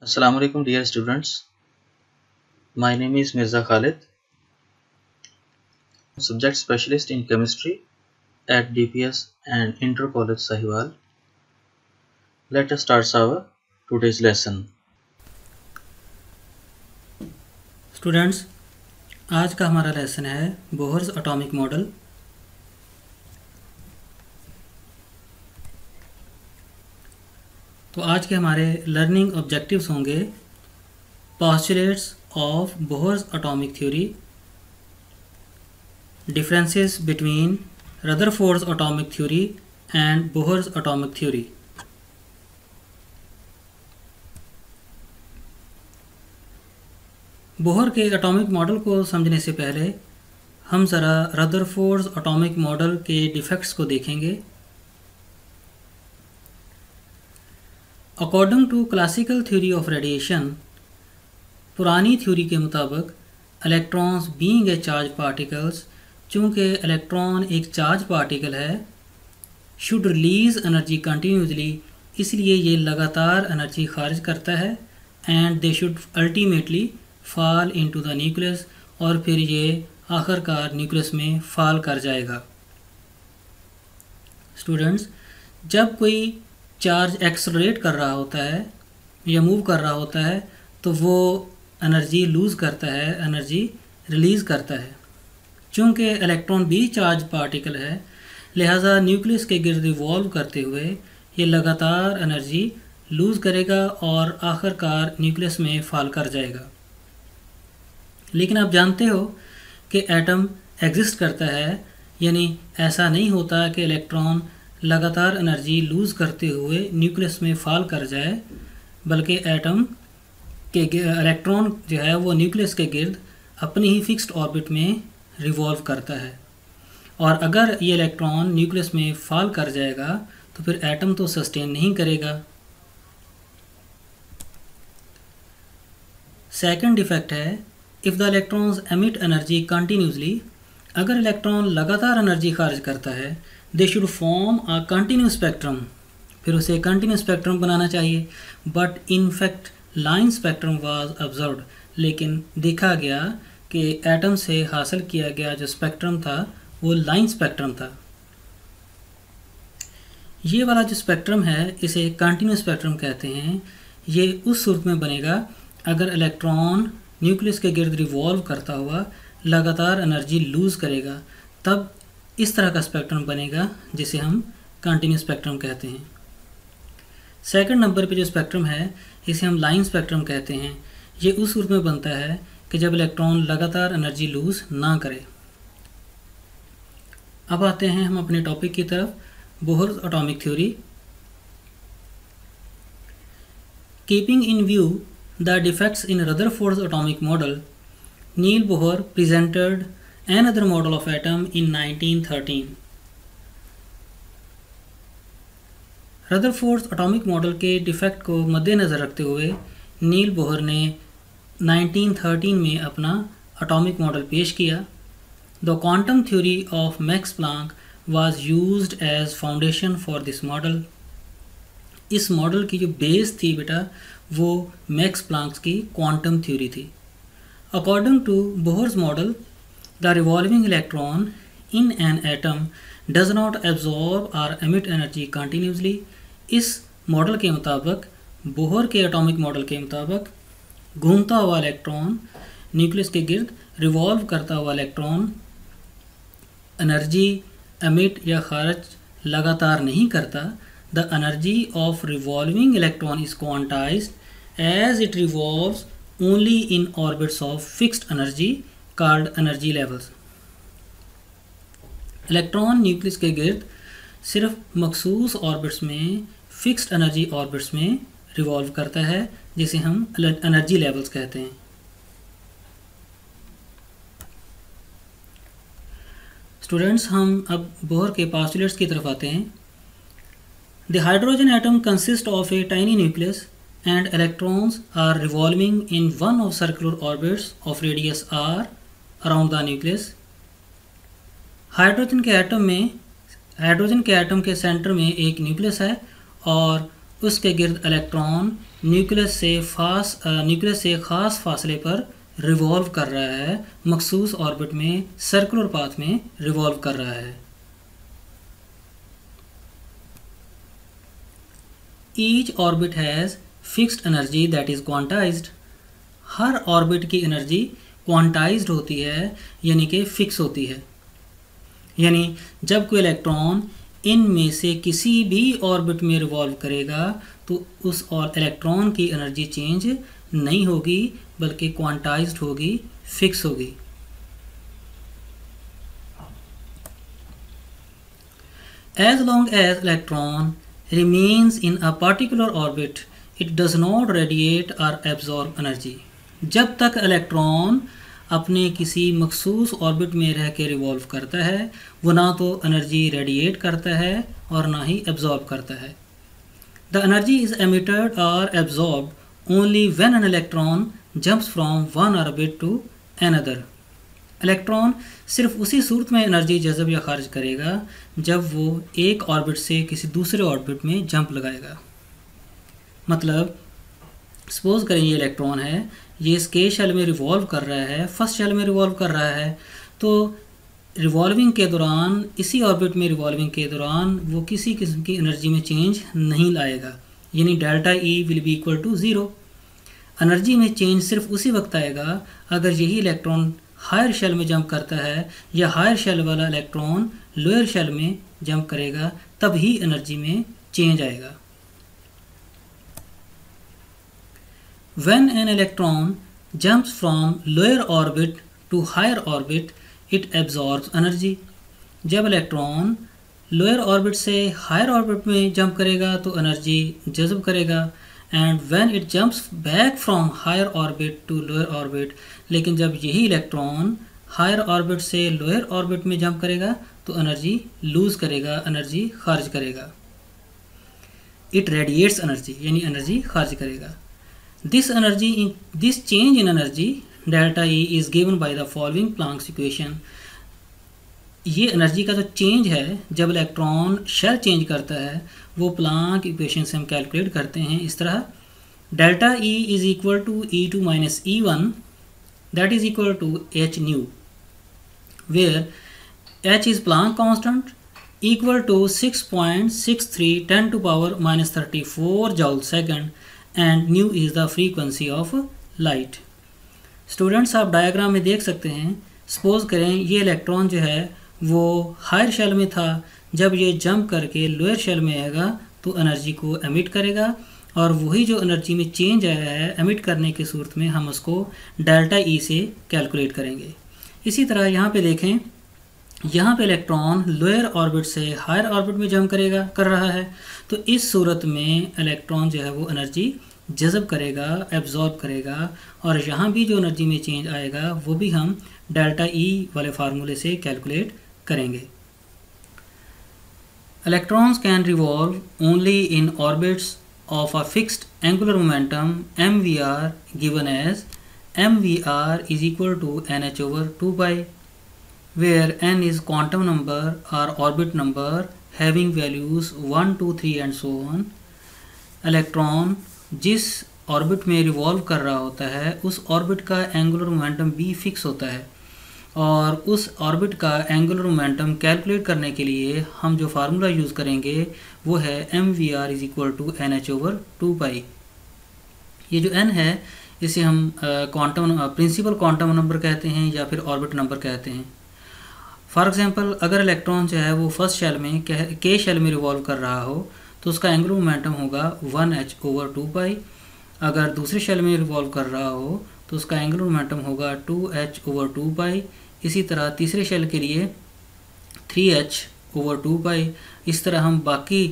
Assalamu alaikum dear students. My name is Mirza Khalid, subject specialist in chemistry at DPS and Inter College Sahiwal. Let us start our today's lesson. Students, आज का हमारा lesson है Bohr's atomic model. तो आज के हमारे learning objectives होंगे postulates of Bohr's atomic theory, differences between Rutherford's atomic theory and Bohr's atomic theory. Bohr के एटॉमिक मॉडल को समझने से पहले हम ज़रा रदरफोर्ड्स एटॉमिक मॉडल के डिफेक्ट्स को देखेंगे। According to classical theory of radiation, पुरानी थ्योरी के मुताबिक electrons being a charge particles, चूँकि इलेक्ट्रॉन एक चार्ज पार्टिकल है, शुड रिलीज़ एनर्जी कंटिन्यूसली, इसलिए ये लगातार एनर्जी खारिज करता है and they should ultimately fall into the nucleus, और फिर ये आखिरकार न्यूक्लियस में फॉल कर जाएगा। स्टूडेंट्स, जब कोई चार्ज एक्सलरेट कर रहा होता है या मूव कर रहा होता है तो वो एनर्जी लूज़ करता है, एनर्जी रिलीज़ करता है। चूँकि इलेक्ट्रॉन भी चार्ज पार्टिकल है, लिहाजा न्यूक्लियस के गिर्द रिवॉल्व करते हुए ये लगातार एनर्जी लूज़ करेगा और आखिरकार न्यूक्लियस में फॉल कर जाएगा। लेकिन आप जानते हो कि एटम एग्जिस्ट करता है, यानी ऐसा नहीं होता कि इलेक्ट्रॉन लगातार एनर्जी लूज़ करते हुए न्यूक्लियस में फॉल कर जाए, बल्कि एटम के इलेक्ट्रॉन जो है वो न्यूक्लियस के गिर्द अपनी ही फिक्स्ड ऑर्बिट में रिवॉल्व करता है। और अगर ये इलेक्ट्रॉन न्यूक्लियस में फॉल कर जाएगा तो फिर एटम तो सस्टेन नहीं करेगा। सेकंड डिफेक्ट है, if the electrons emit energy continuously, अगर इलेक्ट्रॉन लगातार एनर्जी खारिज करता है, they should form a continue spectrum, फिर उसे कंटिन्यू स्पेक्ट्रम बनाना चाहिए। But in fact line spectrum was observed, लेकिन देखा गया कि एटम से हासिल किया गया जो स्पेक्ट्रम था वो लाइन स्पेक्ट्रम था। ये वाला जो स्पेक्ट्रम है इसे कंटिन्यू स्पेक्ट्रम कहते हैं। ये उस सूरत में बनेगा अगर इलेक्ट्रॉन न्यूक्लियस के गिर्द रिवॉल्व करता हुआ लगातार एनर्जी लूज़ करेगा, तब इस तरह का स्पेक्ट्रम बनेगा जिसे हम कंटिन्यू स्पेक्ट्रम कहते हैं। सेकंड नंबर पे जो स्पेक्ट्रम है इसे हम लाइन स्पेक्ट्रम कहते हैं। ये उस सूरत में बनता है कि जब इलेक्ट्रॉन लगातार एनर्जी लूज़ ना करे। अब आते हैं हम अपने टॉपिक की तरफ, Bohr's atomic theory. Keeping in view the defects in Rutherford's atomic model, Niels Bohr presented another model of atom in 1913. Rutherford's atomic model के डिफेक्ट को मद्देनज़र रखते हुए नील बोहर ने 1913 में अपना एटॉमिक मॉडल पेश किया। The quantum theory of Max Planck was used as foundation for this model. इस मॉडल की जो बेस थी बेटा वो मैक्स प्लांक की क्वांटम थ्योरी थी। According to Bohr's model, the revolving electron in an atom does not absorb or emit energy continuously. इस मॉडल के मुताबिक, बोहर के एटॉमिक मॉडल के मुताबिक, घूमता हुआ इलेक्ट्रॉन, न्यूक्लियस के गिर्द रिवॉल्व करता हुआ इलेक्ट्रॉन एनर्जी एमिट या खारिज लगातार नहीं करता। The energy of revolving electron is quantized as it revolves only in orbits of fixed energy called energy levels. Electron nucleus के गिर्द सिर्फ मखसूस ऑर्बिट्स में, फिक्स्ड एनर्जी ऑर्बिट्स में रिवॉल्व करता है, जिसे हम एनर्जी लेवल्स कहते हैं। स्टूडेंट्स, हम अब बोहर के पोस्टुलेट्स की तरफ आते हैं। The hydrogen atom consist of a tiny nucleus and electrons are revolving in one of circular orbits of radius r around the nucleus. Hydrogen के एटम के सेंटर में एक न्यूक्लियस है और उसके गिर्द इलेक्ट्रॉन न्यूक्लियस से ख़ास फासले पर रिवॉल्व कर रहा है, मखसूस ऑर्बिट में सर्कुलर पाथ में रिवॉल्व कर रहा है। Each orbit has fixed energy that is quantized. Her orbit की एनर्जी क्वांटाइज्ड होती है, यानी कि फिक्स होती है। यानी जब कोई इलेक्ट्रॉन इन में से किसी भी ऑर्बिट में रिवॉल्व करेगा तो उस और इलेक्ट्रॉन की एनर्जी चेंज नहीं होगी, बल्कि क्वांटाइज्ड होगी, फिक्स होगी। As long as electron remains in a particular orbit, it does not radiate or absorb energy. जब तक इलेक्ट्रॉन अपने किसी मखसूस ऑर्बिट में रह के रिवॉल्व करता है, वो ना तो एनर्जी रेडिएट करता है और ना ही एब्जॉर्ब करता है। द एनर्जी इज एमिटेड और absorb only when an electron jumps from one orbit to another. Electron सिर्फ उसी सूरत में एनर्जी जज़ब या खारिज करेगा जब वो एक ऑर्बिट से किसी दूसरे ऑर्बिट में जंप लगाएगा। मतलब सपोज करें ये इलेक्ट्रॉन है, ये इस के शेल में रिवॉल्व कर रहा है, फर्स्ट शेल में रिवॉल्व कर रहा है, तो रिवॉल्विंग के दौरान, इसी ऑर्बिट में रिवॉल्विंग के दौरान वो किसी किस्म की एनर्जी में चेंज नहीं लाएगा, यानी delta E will be equal to zero. Energy में चेंज सिर्फ उसी वक्त आएगा अगर यही इलेक्ट्रॉन हायर शेल में जंप करता है या हायर शेल वाला इलेक्ट्रॉन लोअर शेल में जंप करेगा, तब ही एनर्जी में चेंज आएगा। When an electron jumps from lower orbit to higher orbit, it absorbs energy. जब इलेक्ट्रॉन लोअर ऑर्बिट से हायर ऑर्बिट में जंप करेगा तो एनर्जी जज़ब करेगा, and when it jumps back from higher orbit to lower orbit, लेकिन जब यही इलेक्ट्रॉन हायर ऑर्बिट से लोअर ऑर्बिट में जंप करेगा तो एनर्जी लूज़ करेगा, एनर्जी खारिज करेगा। इट रेडिएट्स एनर्जी, यानी एनर्जी खारिज करेगा। This change in energy delta E is given by the following Planck's equation. ये एनर्जी का जो चेंज है जब इलेक्ट्रॉन शेल चेंज करता है वो प्लांक इक्वेशन से हम कैलकुलेट करते हैं इस तरह। Delta E is equal to E2 minus E1 that is equal to H nu, where H is Planck constant equal to 6.63 10 to power minus 34 joule second and nu is the frequency of light. Students आप diagram में देख सकते हैं, suppose करें ये electron जो है वो हायर शेल में था, जब ये जंप करके लोअर शेल में आएगा तो एनर्जी को एमिट करेगा, और वही जो एनर्जी में चेंज आया है एमिट करने की सूरत में हम उसको डेल्टा ई से कैलकुलेट करेंगे। इसी तरह यहाँ पे देखें, यहाँ पे इलेक्ट्रॉन लोअर ऑर्बिट से हायर ऑर्बिट में जंप कर रहा है, तो इस सूरत में इलेक्ट्रॉन जो है वो एनर्जी जज़ब करेगा, एब्जॉर्ब करेगा, और यहाँ भी जो एनर्जी में चेंज आएगा वो भी हम डेल्टा ई वाले फार्मूले से कैलकुलेट करेंगे। Electrons can revolve only in orbits of a fixed angular momentum mvr given as mvr is equal to nh/2π, where n is quantum number or orbit number having values 1, 2, 3 and so on. Electron जिस orbit में revolve कर रहा होता है उस orbit का angular momentum भी fix होता है, और उस ऑर्बिट का एंगुलर मोमेंटम कैलकुलेट करने के लिए हम जो फार्मूला यूज़ करेंगे वो है mvr is equal to nh/2π। ये जो n है इसे हम क्वांटम प्रिंसिपल क्वांटम नंबर कहते हैं या फिर ऑर्बिट नंबर कहते हैं। फॉर एग्जांपल अगर इलेक्ट्रॉन जो है वो फर्स्ट शेल में के शेल में रिवॉल्व कर रहा हो तो उसका एंगुलर मोमेंटम होगा 1h/2π। अगर दूसरे शेल में रिवॉल्व कर रहा हो तो उसका एंगुलर मोमेंटम होगा 2h/2π। इसी तरह तीसरे शेल के लिए 3h/2π। इस तरह हम बाकी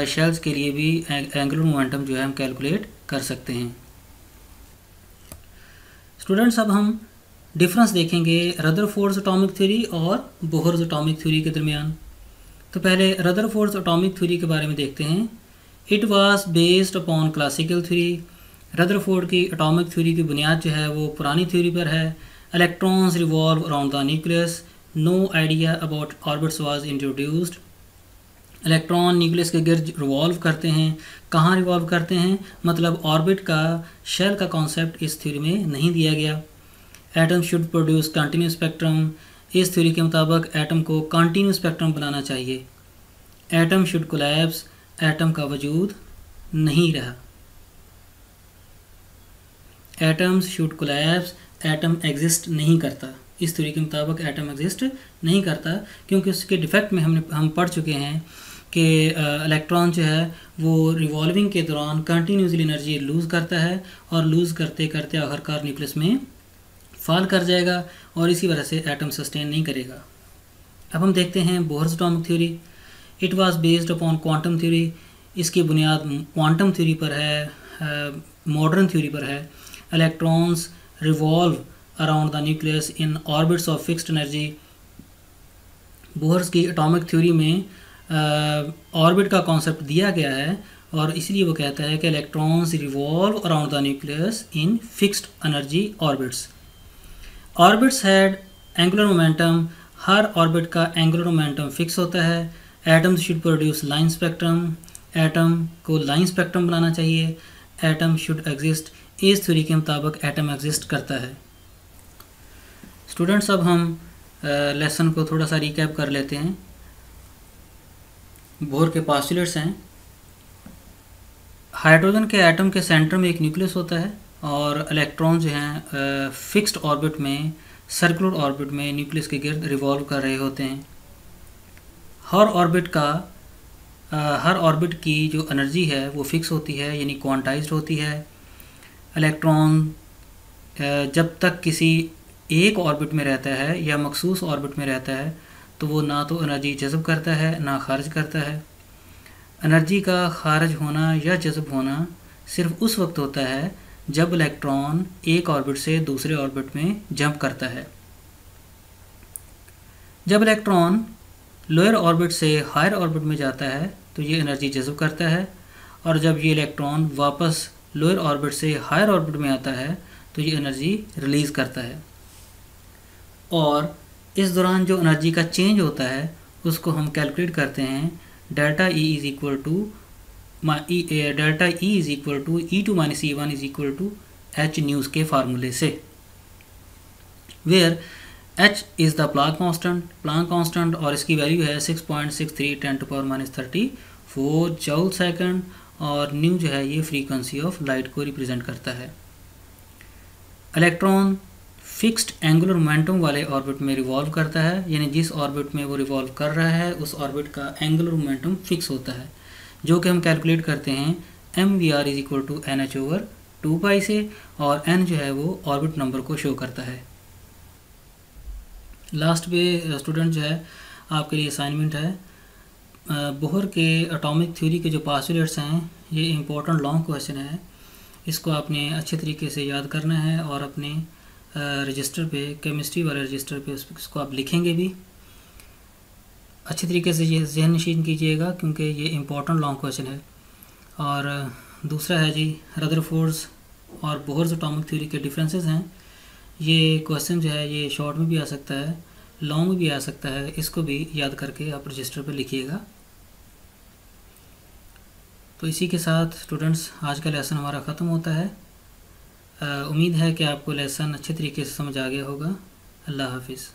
शेल्स के लिए भी एंगुलर मोमेंटम जो है हम कैलकुलेट कर सकते हैं। स्टूडेंट्स अब हम डिफरेंस देखेंगे रदरफोर्ड्स एटॉमिक थ्योरी और बोहर्स एटॉमिक थ्योरी के दरमियान। तो पहले रदरफोर्ड्स एटॉमिक थ्योरी के बारे में देखते हैं। It was based upon classical theory. Rutherford की एटॉमिक थ्योरी की बुनियाद जो है वो पुरानी थ्योरी पर है। Electrons revolve around the nucleus, no idea about orbits was introduced. Electron nucleus के गिर्द रिवॉल्व करते हैं। कहाँ रिवॉल्व करते हैं, मतलब ऑर्बिट का, शेल का कॉन्सेप्ट इस थ्योरी में नहीं दिया गया। Atom should produce continuous spectrum, इस थ्योरी के मुताबिक एटम को कंटिन्यूस स्पेक्ट्रम बनाना चाहिए। एटम शुड कोलैप्स, एटम का वजूद नहीं रहा। Atoms should collapse, atom exist नहीं करता। इस थ्योरी के मुताबिक एटम एग्जिस्ट नहीं करता, क्योंकि उसके डिफेक्ट में हम पढ़ चुके हैं कि इलेक्ट्रॉन जो है वो रिवॉल्विंग के दौरान कंटिन्यूसली एनर्जी लूज़ करता है और लूज़ करते करते आखिरकार न्यूक्लियस में फॉल कर जाएगा और इसी वजह से एटम सस्टेन नहीं करेगा। अब हम देखते हैं Bohr's atomic theory. It was based upon quantum theory, इसकी बुनियाद क्वांटम थ्योरी पर है, मॉडर्न थ्योरी पर है। Electrons revolve around the nucleus in orbits of fixed energy. Bohr's की एटॉमिक थ्योरी में ऑर्बिट का कॉन्सेप्ट दिया गया है और इसलिए वो कहता है कि electrons revolve around the nucleus in fixed energy orbits. Orbits had angular momentum, her orbit का एंगुलर मोमेंटम फिक्स होता है। Atoms should produce line spectrum, atom को लाइन स्पेक्ट्रम बनाना चाहिए। एटम शुड एग्जिस्ट, इस थ्योरी के मुताबिक एटम एग्जिस्ट करता है। स्टूडेंट्स, अब हम लेसन को थोड़ा सा रिकैप कर लेते हैं। बोहर के पास्टुलेट्स हैं। हाइड्रोजन के एटम के सेंटर में एक न्यूक्लियस होता है और इलेक्ट्रॉन जो हैं फिक्स्ड ऑर्बिट में, सर्कुलर ऑर्बिट में न्यूक्लियस के गिर्द रिवॉल्व कर रहे होते हैं। हर ऑर्बिट की जो एनर्जी है वो फिक्स होती है, यानी क्वांटाइज्ड होती है। इलेक्ट्रॉन जब तक किसी एक ऑर्बिट में रहता है या मखसूस ऑर्बिट में रहता है तो वो ना तो एनर्जी जज़ब करता है ना खारिज करता है। एनर्जी का खारिज होना या जज़ब होना सिर्फ उस वक्त होता है जब इलेक्ट्रॉन एक ऑर्बिट से दूसरे ऑर्बिट में जंप करता है। जब इलेक्ट्रॉन लोअर ऑर्बिट से हायर ऑर्बिट में जाता है तो ये एनर्जी जज़ब करता है और जब ये इलेक्ट्रॉन वापस लोअर ऑर्बिट से हायर ऑर्बिट में आता है तो ये एनर्जी रिलीज़ करता है। और इस दौरान जो एनर्जी का चेंज होता है उसको हम कैलकुलेट करते हैं delta E is equal to E2 - E1 is equal to H न्यूज़ के फार्मूले से, where H is the Planck constant और इसकी वैल्यू है 6.63 × 10⁻34 जूल सेकंड और न्यू जो है ये फ्रीक्वेंसी ऑफ लाइट को रिप्रेजेंट करता है। इलेक्ट्रॉन फिक्स्ड एंगुलर मोमेंटम वाले ऑर्बिट में रिवॉल्व करता है, यानी जिस ऑर्बिट में वो रिवॉल्व कर रहा है उस ऑर्बिट का एंगुलर मोमेंटम फिक्स होता है, जो कि हम कैलकुलेट करते हैं mvr is equal to NH/2π से, और n जो है वो ऑर्बिट नंबर को शो करता है। लास्ट पे स्टूडेंट जो है आपके लिए असाइनमेंट है। बोहर के एटॉमिक थ्योरी के जो पास्टुलेट्स हैं ये इम्पोर्टेंट लॉन्ग क्वेश्चन है, इसको आपने अच्छे तरीके से याद करना है और अपने रजिस्टर पे, केमिस्ट्री वाले रजिस्टर पे उसको आप लिखेंगे भी। अच्छे तरीके से ये ज़हन नशीन कीजिएगा क्योंकि ये इम्पोर्टेंट लॉन्ग क्वेश्चन है। और दूसरा है जी रदरफोर्ड्स और बोहर्स एटॉमिक थ्योरी के डिफरेंसेस हैं। ये क्वेश्चन जो है ये शॉर्ट में भी आ सकता है, लॉन्ग में भी आ सकता है, इसको भी याद करके आप रजिस्टर पर लिखिएगा। तो इसी के साथ स्टूडेंट्स आज का लेसन हमारा ख़त्म होता है। उम्मीद है कि आपको लेसन अच्छे तरीके से समझ आ गया होगा। अल्लाह हाफिज़।